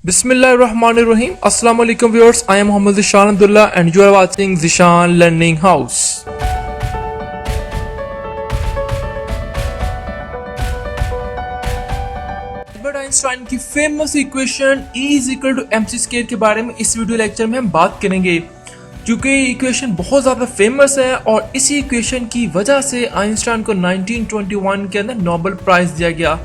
Bismillahirrahmanirrahim. Assalamu alaikum viewers. I am Muhammad Zishan Abdullah and you are watching Zishan Learning House. Albert Einstein की famous equation E is equal to mc square के बारे में इस video lecture में हम बात करेंगे, क्योंकि ये इक्वेशन बहुत ज़्यादा फेमस है और इसी इक्वेशन की वजह से आइंस्टाइन को 1921 के अंदर नोबेल प्राइज दिया गया।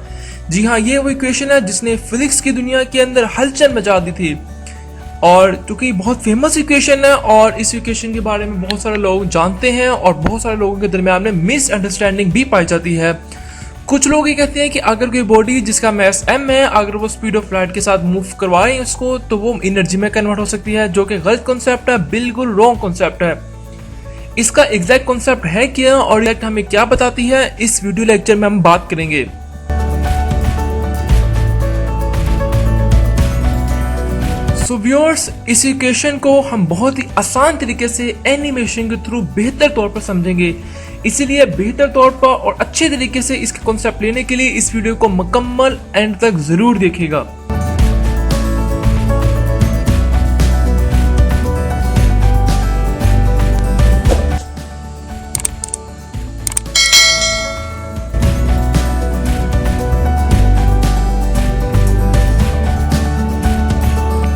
जी हाँ, ये वो इक्वेशन है जिसने फिजिक्स की दुनिया के अंदर हलचल मचा दी थी। और क्योंकि बहुत फेमस इक्वेशन है और इस इक्वेशन के बारे में बहुत सारे लोग जानते हैं और बहुत सारे लोगों के दरमियान में मिसअंडरस्टैंडिंग भी पाई जाती है। कुछ लोग ये कहते हैं कि अगर कोई बॉडी जिसका मास m है, अगर वो स्पीड ऑफ लाइट के साथ मूव करवाएं उसको तो वो एनर्जी में कन्वर्ट हो सकती है, जो कि गलत कॉन्सेप्ट है, बिल्कुल रॉन्ग कॉन्सेप्ट है। इसका एग्जैक्ट कॉन्सेप्ट है क्या और एग्जैक्ट हमें क्या बताती है, इस वीडियो लेक्चर में हम बात करेंगे। सो व्यूअर्स, इस इक्वेशन को हम बहुत ही आसान तरीके से एनिमेशन के थ्रू बेहतर तौर पर समझेंगे, इसीलिए बेहतर तौर पर और अच्छे तरीके से इसके कॉन्सेप्ट लेने के लिए इस वीडियो को मुकम्मल एंड तक जरूर देखिएगा।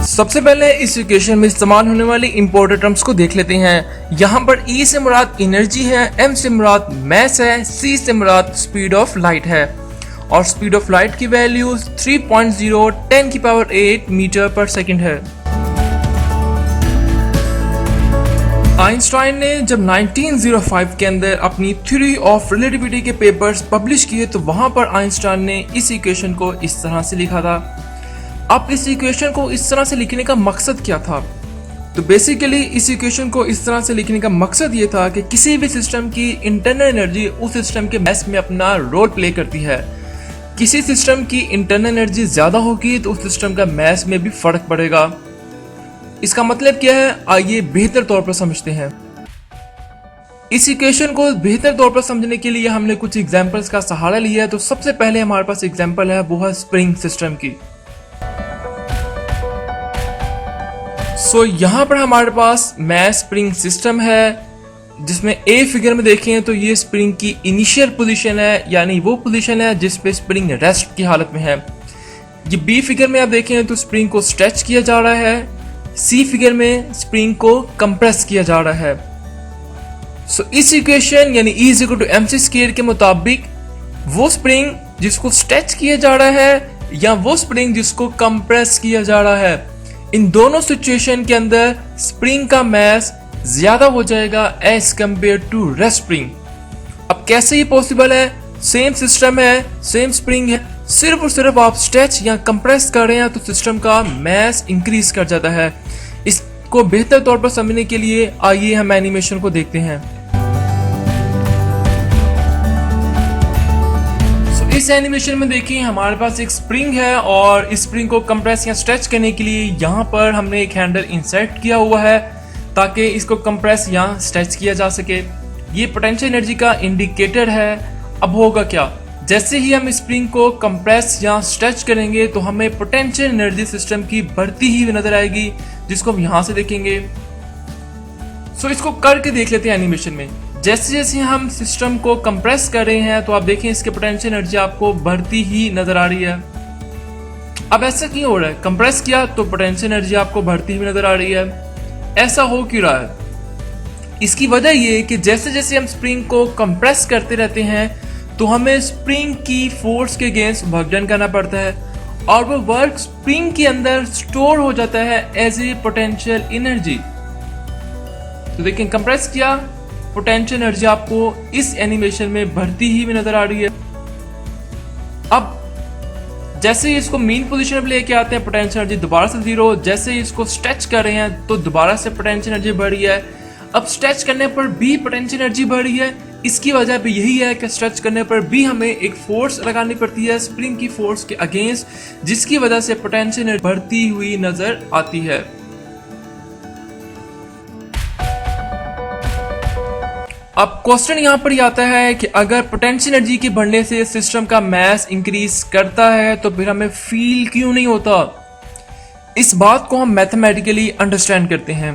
सबसे पहले इस इक्वेशन में इस्तेमाल होने वाली इंपॉर्टेंट टर्म्स को देख लेते हैं। यहाँ पर E से मुराद एनर्जी है, M से मुराद मास है, C से मुराद स्पीड ऑफ लाइट है और स्पीड ऑफ लाइट की वैल्यू 3.0 10 की पावर 8 मीटर पर सेकंड है। आइंस्टाइन ने जब 1905 के अंदर अपनी थ्योरी ऑफ रिलेटिविटी के पेपर्स पब्लिश किए तो वहां पर आइंस्टाइन ने इस इक्वेशन को इस तरह से लिखा था। अब इस इक्वेशन को इस तरह से लिखने का मकसद क्या था? तो बेसिकली इस इक्वेशन को इस तरह से लिखने का मकसद ये था कि किसी भी सिस्टम की इंटरनल एनर्जी उस सिस्टम के मास में अपना रोल प्ले करती है। किसी सिस्टम की इंटरनल एनर्जी ज्यादा होगी तो उस सिस्टम का मास में भी फर्क पड़ेगा। इसका मतलब क्या है, आइए बेहतर तौर पर समझते हैं। इस इक्वेशन को बेहतर तौर पर समझने के लिए हमने कुछ एग्जांपल्स का सहारा लिया है। तो सबसे पहले हमारे पास एग्जांपल है, वो है स्प्रिंग सिस्टम की। सो यहाँ पर हमारे पास मास स्प्रिंग सिस्टम है, जिसमें ए फिगर में देखें तो ये स्प्रिंग की इनिशियल पोजीशन है, यानी वो पोजीशन है जिस पे स्प्रिंग रेस्ट की हालत में है। ये बी फिगर में आप देखें तो स्प्रिंग को स्ट्रेच किया जा रहा है, सी फिगर में स्प्रिंग को कंप्रेस किया जा रहा है। सो इस इक्वेशन यानी E equal to mc square के मुताबिक वो स्प्रिंग जिसको स्ट्रेच किया जा रहा है या वो स्प्रिंग जिसको कंप्रेस किया जा रहा है, इन दोनों सिचुएशन के अंदर स्प्रिंग का मास ज्यादा हो जाएगा as compare to rest spring. अब कैसे ये पॉसिबल है? सेम सिस्टम है, सेम स्प्रिंग है, सिर्फ और सिर्फ आप स्ट्रेच या कंप्रेस कर रहे हैं तो सिस्टम का मास इंक्रीज कर जाता है। इसको बेहतर तौर पर समझने के लिए आइए हम एनिमेशन को देखते हैं। इस एनिमेशन में देखिए हमारे पास एक स्प्रिंग है और इस स्प्रिंग को कंप्रेस या स्ट्रेच करने के लिए यहाँ पर हमने एक हैंडल इंसर्ट किया हुआ है ताकि इसको कंप्रेस या स्ट्रेच किया जा सके। ये पोटेंशियल एनर्जी का इंडिकेटर है। अब होगा क्या, जैसे ही हम स्प्रिंग को कंप्रेस या स्ट्रेच करेंगे तो हमें पोटेंशियल एनर्जी सिस्टम की बढ़ती ही नजर आएगी, जिसको हम यहाँ से देखेंगे। सो इसको करके देख लेते हैं एनिमेशन में। जैसे जैसे हम सिस्टम को कंप्रेस कर रहे हैं तो आप देखें इसके पोटेंशियल एनर्जी आपको बढ़ती ही नजर आ रही है। अब ऐसा क्यों हो रहा है? कंप्रेस किया तो पोटेंशियल एनर्जी आपको बढ़ती हुई नजर आ रही है। ऐसा हो क्यों रहा है? इसकी वजह ये है कि जैसे जैसे हम स्प्रिंग को कंप्रेस करते रहते हैं तो हमें स्प्रिंग की फोर्स के अगेंस्ट वर्क डन करना पड़ता है और वो वर्क स्प्रिंग के अंदर स्टोर हो जाता है एज ए पोटेंशियल एनर्जी। तो देखिए कंप्रेस किया, पोटेंशियल एनर्जी आपको इस एनिमेशन में बढ़ती ही नजर आ रही है। अब जैसे ही इसको मेन पोजीशन पे लेके आते हैं पोटेंशियल एनर्जी दोबारा से जीरो, जैसे ही इसको स्ट्रेच कर रहे हैं तो दोबारा से पोटेंशियल एनर्जी बढ़ रही है। अब स्ट्रेच करने पर भी पोटेंशियल एनर्जी बढ़ रही है। इसकी वजह भी यही है कि स्ट्रेच करने पर भी हमें एक फोर्स लगानी पड़ती है स्प्रिंग की फोर्स के अगेंस्ट, जिसकी वजह से पोटेंशियल एनर्जी बढ़ती हुई नजर आती है। अब क्वेश्चन यहाँ पर आता है कि अगर पोटेंशियल एनर्जी के बढ़ने से सिस्टम का मास इंक्रीज करता है तो फिर हमें फील क्यों नहीं होता? इस बात को हम मैथमेटिकली अंडरस्टैंड करते हैं।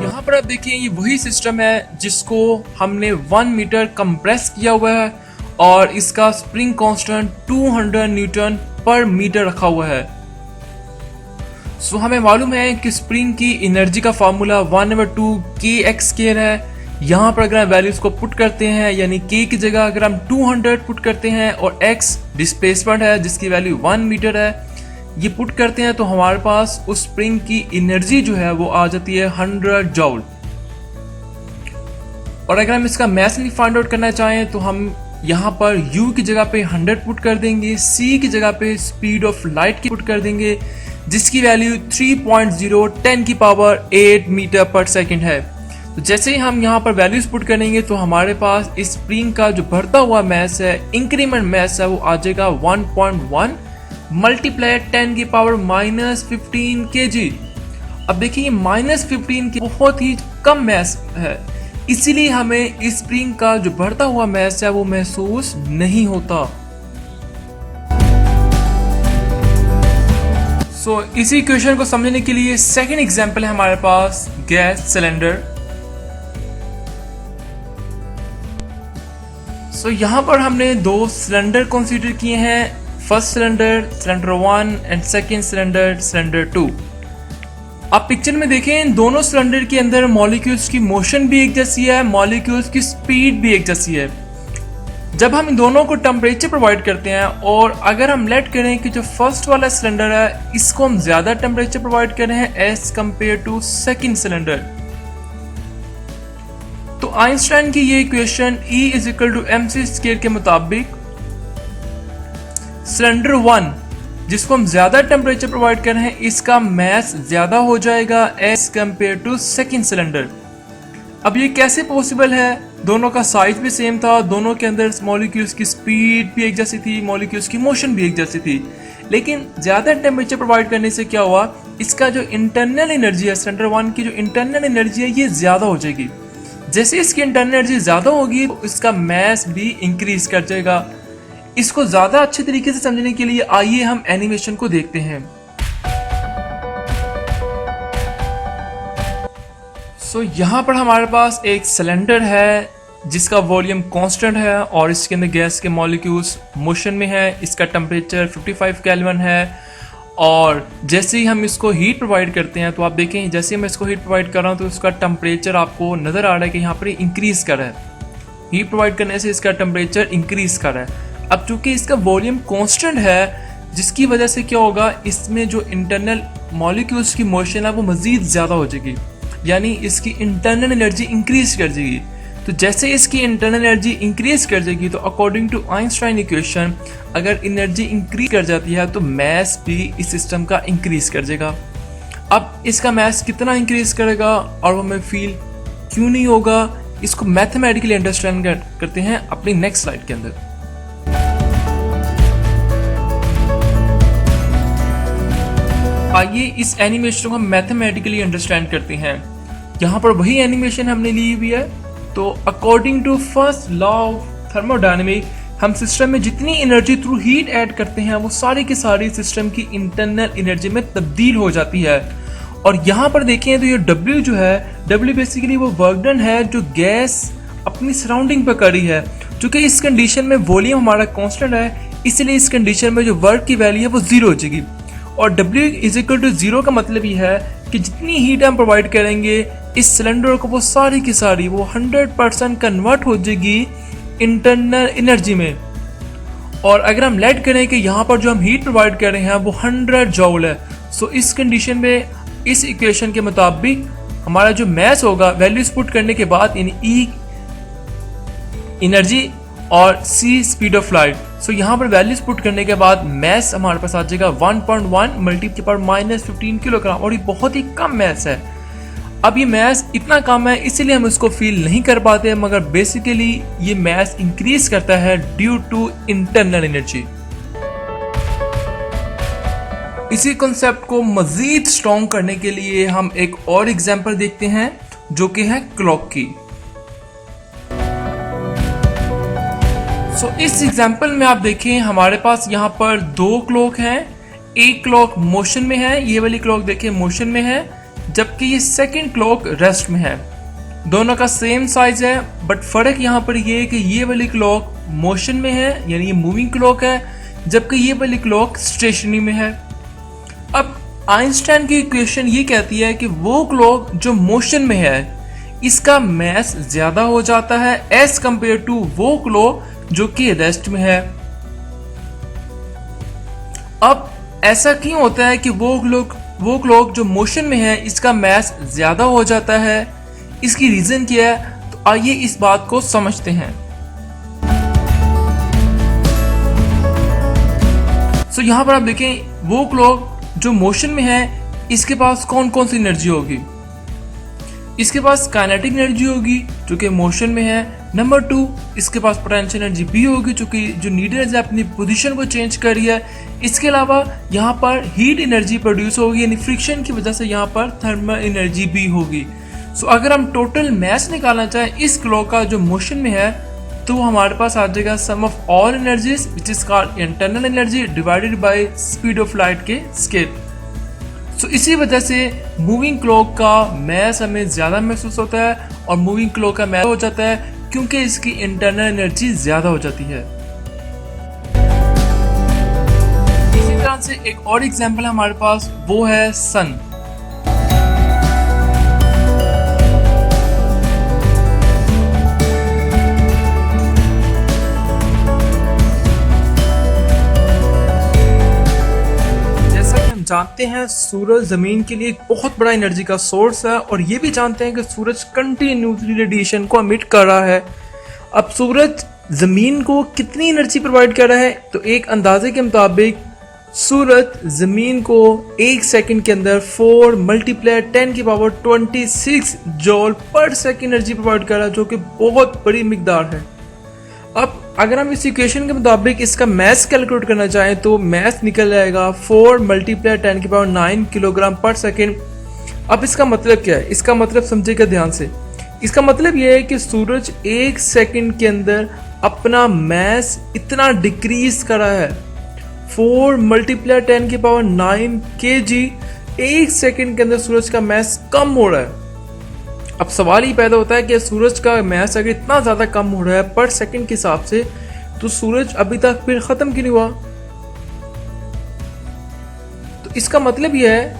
यहाँ पर आप देखिए ये वही सिस्टम है जिसको हमने 1 मीटर कंप्रेस किया हुआ है और इसका स्प्रिंग कांस्टेंट 200 न्यूटन पर मीटर रखा हुआ है। सो हमें मालूम है कि स्प्रिंग की एनर्जी का फार्मूला 1/2 kx² है। यहाँ पर अगर हम वैल्यूज को पुट करते हैं यानी k की जगह अगर हम 200 पुट करते हैं और x डिस्प्लेसमेंट है जिसकी वैल्यू 1 मीटर है, ये पुट करते हैं तो हमारे पास उस स्प्रिंग की एनर्जी जो है वो आ जाती है 100 जूल। और अगर हम इसका मास फाइंड आउट करना चाहें तो हम यहाँ पर u की जगह पे 100 पुट कर देंगे, c की जगह पे स्पीड ऑफ लाइट की पुट कर देंगे जिसकी वैल्यू 3.0 10⁸ मीटर पर सेकेंड है। तो जैसे ही हम यहाँ पर वैल्यूज पुट करेंगे तो हमारे पास इस स्प्रिंग का जो बढ़ता हुआ मास है, इंक्रीमेंट मास है, वो आ जाएगा 1.1 मल्टीप्लाई 10⁻⁻15 kg। अब देखिए -15 की बहुत ही कम मास है, इसीलिए हमें इस स्प्रिंग का जो बढ़ता हुआ मास है वो महसूस नहीं होता। सो इसी इक्वेशन को समझने के लिए सेकंड एग्जांपल है हमारे पास गैस सिलेंडर। सो यहाँ पर हमने दो सिलेंडर कंसीडर किए हैं, first cylinder cylinder 1 and second cylinder cylinder 2। आप पिक्चर में देखें इन दोनों सिलेंडर के अंदर मॉलिक्यूल्स की मोशन भी एक जैसी है, मॉलिक्यूल्स की स्पीड भी एक जैसी है। जब हम इन दोनों को टेम्परेचर प्रोवाइड करते हैं और अगर हम लेट करें कि जो फर्स्ट वाला सिलेंडर है इसको हम ज्यादा टेम्परेचर प्रोवाइड कर रहे हैं as compare to second cylinder, तो आइंस्टाइन की ये इक्वेशन E = mc² के मुताबिक सिलेंडर 1 जिसको हम ज्यादा टेम्परेचर प्रोवाइड कर रहे हैं इसका मास ज्यादा हो जाएगा as compare to second cylinder. अब ये कैसे पॉसिबल है? दोनों का साइज भी सेम था, दोनों के अंदर मॉलिक्यूल्स की स्पीड भी एक जैसी थी, मॉलिक्यूल्स की मोशन भी एक जैसी थी, लेकिन ज्यादा टेम्परेचर प्रोवाइड करने से क्या हुआ, इसका जो इंटरनल एनर्जी है सिलेंडर 1 की जो इंटरनल एनर्जी है ये ज्यादा हो जाएगी। जैसे इसकी इंटरनल एनर्जी ज्यादा होगी तो इसका मास भी इंक्रीज कर जाएगा। इसको ज्यादा अच्छे तरीके से समझने के लिए आइए हम एनिमेशन को देखते हैं। सो यहाँ पर हमारे पास एक सिलेंडर है जिसका वॉल्यूम कांस्टेंट है और इसके अंदर गैस के मॉलिक्यूल्स मोशन में है। इसका टेम्परेचर 55 केल्विन है और जैसे ही हम इसको हीट प्रोवाइड करते हैं तो आप देखें जैसे ही मैं इसको हीट प्रोवाइड कर रहा हूँ तो इसका टेम्परेचर आपको नजर आ रहा है कि यहाँ पर इंक्रीज कर रहा है। हीट प्रोवाइड करने से इसका टेम्परेचर इंक्रीज कर रहा है। अब चूंकि इसका वॉल्यूम कांस्टेंट है जिसकी वजह से क्या होगा, इसमें जो इंटरनल मॉलिक्यूल्स की मोशन है वो मजीद ज़्यादा हो जाएगी, यानी इसकी इंटरनल एनर्जी इंक्रीज कर जाएगी। तो जैसे इसकी इंटरनल एनर्जी इंक्रीज कर जाएगी तो अकॉर्डिंग टू आइंस्टाइन इक्वेशन अगर एनर्जी इंक्रीज कर जाती है तो मास भी इस सिस्टम का इंक्रीज कर जाएगा। अब इसका मास कितना इंक्रीज करेगा और वो हमें फील क्यों नहीं होगा, इसको मैथमेटिकली अंडरस्टैंड करते हैं अपनी नेक्स्ट स्लाइड के अंदर। आइए इस एनिमेशन को हम मैथमेटिकली अंडरस्टैंड करते हैं। यहाँ पर वही एनिमेशन हमने ली हुई है। तो according to first law of thermodynamic हम सिस्टम में जितनी एनर्जी थ्रू हीट ऐड करते हैं वो सारी की सारी सिस्टम की इंटरनल एनर्जी में तब्दील हो जाती है। और यहाँ पर देखें तो ये W जो है, W बेसिकली वो वर्क डन है जो गैस अपनी सराउंडिंग पर कर रही है। चूंकि इस कंडीशन में वॉल्यूम हमारा कांस्टेंट है इसलिए इस कंडीशन में जो वर्क की वैल्यू है वो 0 हो जाएगी। और W = 0 का मतलब ये है कि जितनी हीट हम प्रोवाइड करेंगे इस सिलेंडर को वो सारी की सारी वो 100% कन्वर्ट हो जाएगी इंटरनल एनर्जी में। और अगर हम लेट करें कि यहाँ पर जो हम हीट प्रोवाइड कर रहे हैं वो 100 जूल है, सो इस कंडीशन में इस इक्वेशन के मुताबिक हमारा जो मास होगा वैल्यूज पुट करने के बाद यानी E एनर्जी और C स्पीड ऑफ लाइट, सो यहाँ पर वैल्यूज पुट करने के बाद मास हमारे पास आ जाएगा 1.1 × 10⁻⁻15 किलोग्राम और ये बहुत ही कम मास है। अब ये मास इतना कम है इसीलिए हम इसको फील नहीं कर पाते, मगर बेसिकली ये मास इंक्रीज करता है ड्यू टू इंटरनल एनर्जी। इसी कॉन्सेप्ट को मजीद स्ट्रॉन्ग करने के लिए हम एक और एग्जांपल देखते हैं जो कि है क्लॉक की। इस एग्जाम्पल में आप देखें हमारे पास यहाँ पर दो क्लॉक हैं, एक क्लॉक मोशन में है, ये वाली क्लॉक देखें मोशन में है, जबकि ये सेकंड क्लॉक रेस्ट में है। दोनों का सेम साइज है, बट फर्क यहाँ पर ये है कि ये वाली क्लॉक मोशन में है यानी ये मूविंग क्लॉक है, जबकि ये वाली क्लॉक स्टेशनरी में है। अब आइंस्टाइन की इक्वेशन ये कहती है कि वो क्लॉक जो मोशन में है इसका मास ज्यादा हो जाता है एज कंपेयर टू वो क्लॉक जो कि रेस्ट में है। अब ऐसा क्यों होता है कि वो क्लॉक जो मोशन में है इसका मास ज्यादा हो जाता है, इसकी रीजन क्या है? तो आइए इस बात को समझते हैं। यहाँ पर आप देखें वो क्लॉक जो मोशन में है इसके पास कौन कौन सी एनर्जी होगी। इसके पास काइनेटिक एनर्जी होगी जो कि मोशन में है। नंबर 2, इसके पास पोटेंशियल एनर्जी भी होगी जो नीडेड है अपनी पोजीशन को चेंज कर रही है। इसके अलावा यहाँ पर हीट एनर्जी प्रोड्यूस होगी यानी फ्रिक्शन की वजह से यहाँ पर थर्मल एनर्जी भी होगी। अगर हम टोटल मास निकालना चाहें इस क्लॉक का जो मोशन में है तो हमारे पास आ जाएगा sum of all energies which is called internal energy divided by speed of light के स्केल। इसी वजह से मूविंग क्लॉक का मास हमें ज्यादा महसूस होता है और मूविंग क्लॉक का मास हो जाता है क्योंकि इसकी इंटरनल एनर्जी ज्यादा हो जाती है। इसी तरह से एक और एग्जांपल हमारे पास वो है सन। जानते हैं सूरज जमीन के लिए एक बहुत बड़ा एनर्जी का सोर्स है और ये भी जानते हैं कि सूरज कंटिन्यूसली रेडिएशन को एमिट कर रहा है। अब सूरज जमीन को कितनी एनर्जी प्रोवाइड कर रहा है? तो एक अंदाजे के मुताबिक सूरज जमीन को एक सेकंड के अंदर 4 × 10⁻26 जूल पर सेकंड एनर्जी प्रोवाइड कर रहा है, जो कि बहुत बड़ी मिकदार है। अब अगर हम इस इक्वेशन के मुताबिक इसका मास कैलकुलेट करना चाहें तो मास निकल जाएगा 4 × 10⁹ किलोग्राम पर सेकेंड। अब इसका मतलब क्या है? इसका मतलब समझिएगा ध्यान से। इसका मतलब यह है कि सूरज एक सेकंड के अंदर अपना मास इतना डिक्रीज कर रहा है, 4 × 10⁹ kg। एक सेकंड के अंदर सूरज का मास कम हो रहा है। अब सवाल ही पैदा होता है कि सूरज का मास अगर इतना ज़्यादा कम हो रहा है पर सेकंड के हिसाब से तो सूरज अभी तक फिर ख़त्म क्यों नहीं हुआ? तो इसका मतलब यह है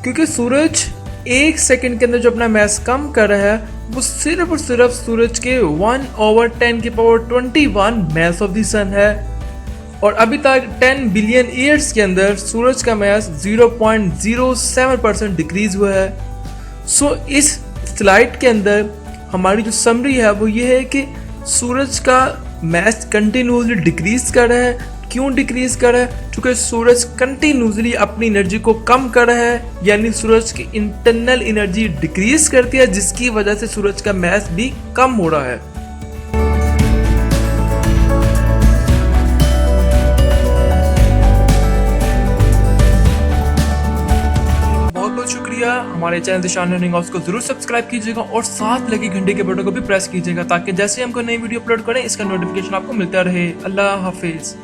क्योंकि सूरज एक सेकंड के अंदर जो अपना मास कम कर रहा है वो सिर्फ और सिर्फ सूरज के 1/10⁻21 मास ऑफ द सन है और अभी तक 10 बिलियन ईयर्स के अंदर सूरज का मास 0.07% डिक्रीज हुआ है। इस स्लाइड के अंदर हमारी जो समरी है वो ये है कि सूरज का मास कंटिन्यूसली डिक्रीज कर रहा है। क्यों डिक्रीज कर रहा है? क्योंकि सूरज कंटिन्यूसली अपनी एनर्जी को कम कर रहा है, यानी सूरज की इंटरनल एनर्जी डिक्रीज करती है जिसकी वजह से सूरज का मास भी कम हो रहा है। शुक्रिया। हमारे चैनल दिशान लर्निंग हाउस को जरूर सब्सक्राइब कीजिएगा और साथ लगे घंटे के बटन को भी प्रेस कीजिएगा ताकि जैसे हमको नई वीडियो अपलोड करें इसका नोटिफिकेशन आपको मिलता रहे। अल्लाह हाफिज।